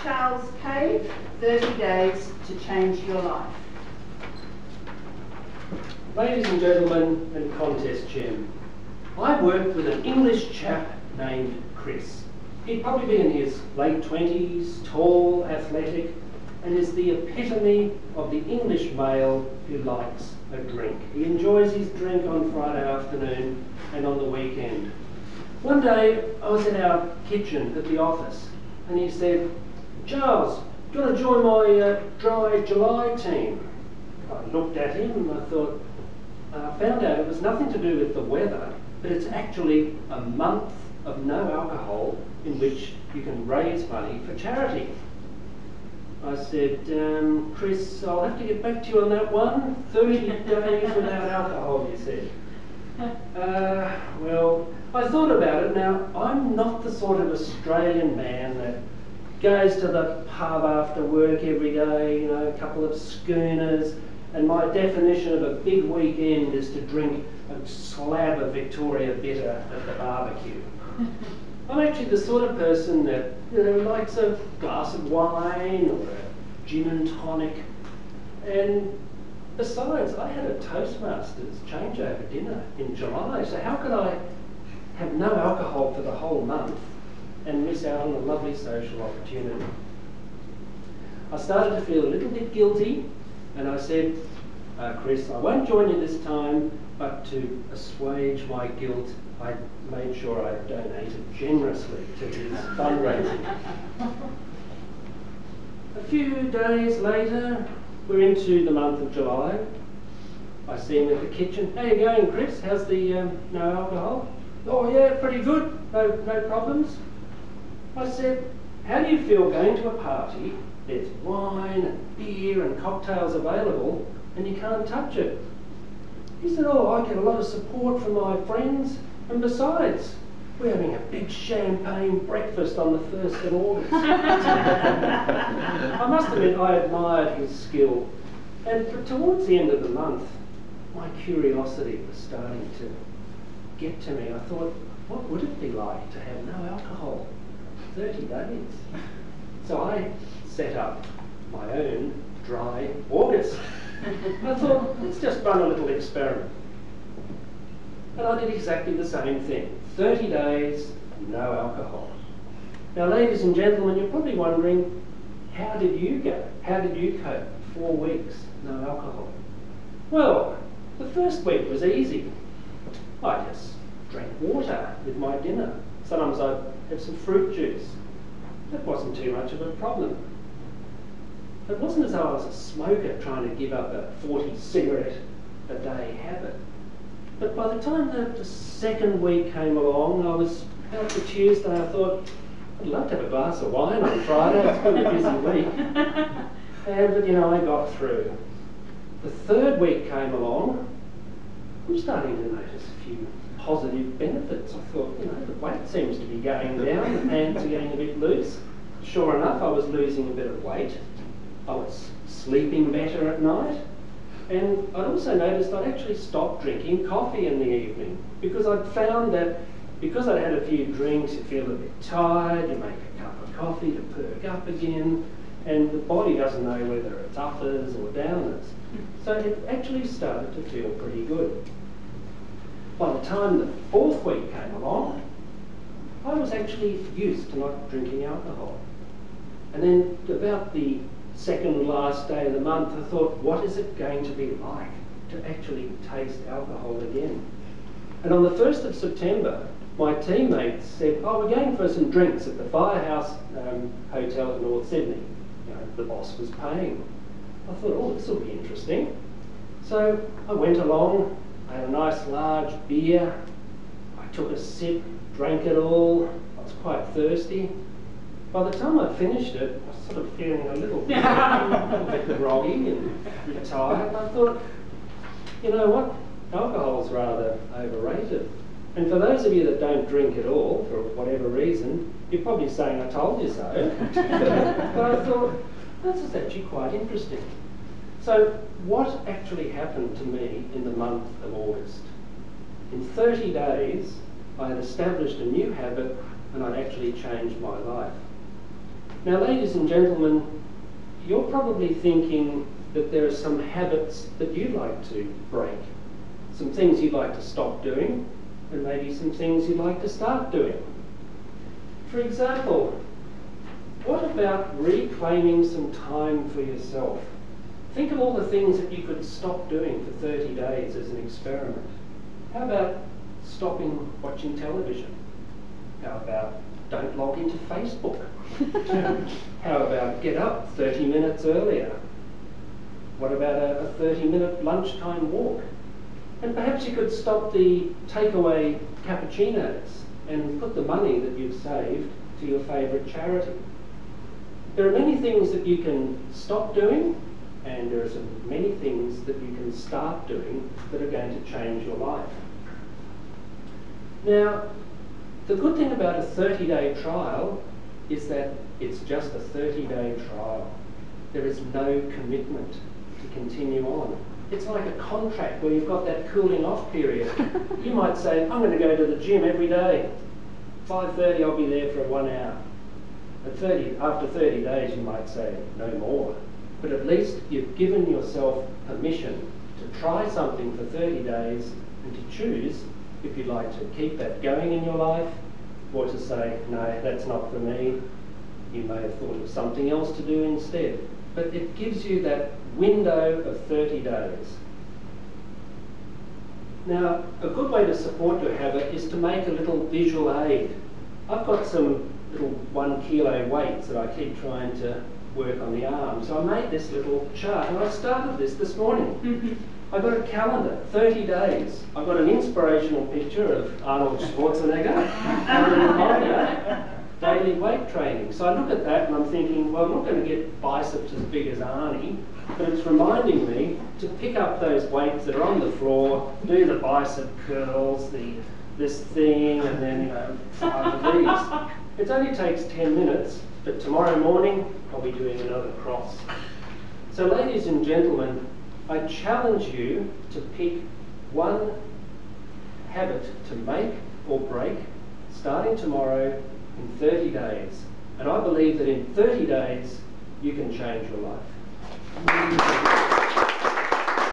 Charles Cave, 30 Days to Change Your Life. Ladies and gentlemen and contest chairman, I worked with an English chap named Chris. He'd probably be in his late 20s, tall, athletic, and is the epitome of the English male who likes a drink. He enjoys his drink on Friday afternoon and on the weekend. One day I was in our kitchen at the office and he said, "Charles, do you want to join my Dry July team?" I looked at him and I thought, I found out it was nothing to do with the weather, but it's actually a month of no alcohol in which you can raise money for charity. I said, "Chris, I'll have to get back to you on that one. 30 days without alcohol," he said. Well, I thought about it. Now, I'm not the sort of Australian man that goes to the pub after work every day, you know, a couple of schooners, and my definition of a big weekend is to drink a slab of Victoria Bitter at the barbecue. I'm actually the sort of person that, you know, likes a glass of wine or a gin and tonic. And besides, I had a Toastmasters changeover dinner in July, so how could I have no alcohol for the whole month and miss out on a lovely social opportunity? I started to feel a little bit guilty, and I said, "Chris, I won't join you this time, but to assuage my guilt, I made sure I donated generously to his fundraising." A few days later, we're into the month of July. I see him at the kitchen. "How you going, Chris? How's the no alcohol?" "Oh yeah, pretty good. No problems." I said, "How do you feel going to a party? There's wine and beer and cocktails available and you can't touch it?" He said, "Oh, I get a lot of support from my friends, and besides, we're having a big champagne breakfast on the 1st of August." I must admit I admired his skill, but towards the end of the month, my curiosity was starting to get to me. I thought, what would it be like to have no alcohol? 30 days. So I set up my own Dry August. I thought, let's just run a little experiment. And I did exactly the same thing. 30 days, no alcohol. Now, ladies and gentlemen, you're probably wondering, how did you go? How did you cope? 4 weeks, no alcohol. Well, the first week was easy. I just drank water with my dinner. Sometimes I'd have some fruit juice. That wasn't too much of a problem. It wasn't as though I was a smoker trying to give up a 40 cigarette a day habit. But by the time the second week came along, I was about the Tuesday, I thought, I'd love to have a glass of wine on Friday, it's been a busy week. But you know, I got through. The third week came along, I'm starting to notice a few positive benefits. I thought, you know, the weight seems to be going down, the pants are getting a bit loose. Sure enough, I was losing a bit of weight. I was sleeping better at night. And I'd also noticed I'd actually stopped drinking coffee in the evening because I'd found that because I'd had a few drinks, you feel a bit tired, you make a cup of coffee to perk up again, and the body doesn't know whether it's uppers or downers. So it actually started to feel pretty good. By the time the fourth week came along, I was actually used to not drinking alcohol. And then about the second last day of the month, I thought, what is it going to be like to actually taste alcohol again? And on the 1st of September, my teammates said, "Oh, we're going for some drinks at the Firehouse Hotel in North Sydney." You know, the boss was paying. I thought, oh, this will be interesting. So I went along, I had a nice large beer, I took a sip, drank it all, I was quite thirsty. By the time I finished it, I was sort of feeling a little bit groggy and tired. And I thought, you know what, alcohol's rather overrated. And for those of you that don't drink at all, for whatever reason, you're probably saying, "I told you so." But I thought, this is actually quite interesting. So what actually happened to me in the month of August? In 30 days, I had established a new habit and I'd actually changed my life. Now, ladies and gentlemen, you're probably thinking that there are some habits that you'd like to break, some things you'd like to stop doing, and maybe some things you'd like to start doing. For example, what about reclaiming some time for yourself? Think of all the things that you could stop doing for 30 days as an experiment. How about stopping watching television? How about don't log into Facebook? How about get up 30 minutes earlier? What about a 30-minute lunchtime walk? And perhaps you could stop the takeaway cappuccinos and put the money that you've saved to your favourite charity. There are many things that you can stop doing, and there are many things that you can start doing that are going to change your life. Now, the good thing about a 30-day trial is that it's just a 30-day trial. There is no commitment to continue on. It's like a contract where you've got that cooling off period. You might say, I'm going to go to the gym every day. 5:30 I'll be there for 1 hour. After 30 days you might say, no more. But at least you've given yourself permission to try something for 30 days and to choose if you'd like to keep that going in your life or to say, no, that's not for me. You may have thought of something else to do instead. But it gives you that window of 30 days. Now, a good way to support your habit is to make a little visual aid. I've got some little 1 kilo weights that I keep trying to work on the arm. So I made this little chart, and I started this morning. I've got a calendar, 30 days. I've got an inspirational picture of Arnold Schwarzenegger and a reminder, daily weight training. So I look at that and I'm thinking, well, I'm not going to get biceps as big as Arnie, but it's reminding me to pick up those weights that are on the floor, do the bicep curls, this thing, and then 5 of these. It only takes 10 minutes, but tomorrow morning I'll be doing another cross. So ladies and gentlemen, I challenge you to pick one habit to make or break starting tomorrow in 30 days. And I believe that in 30 days you can change your life.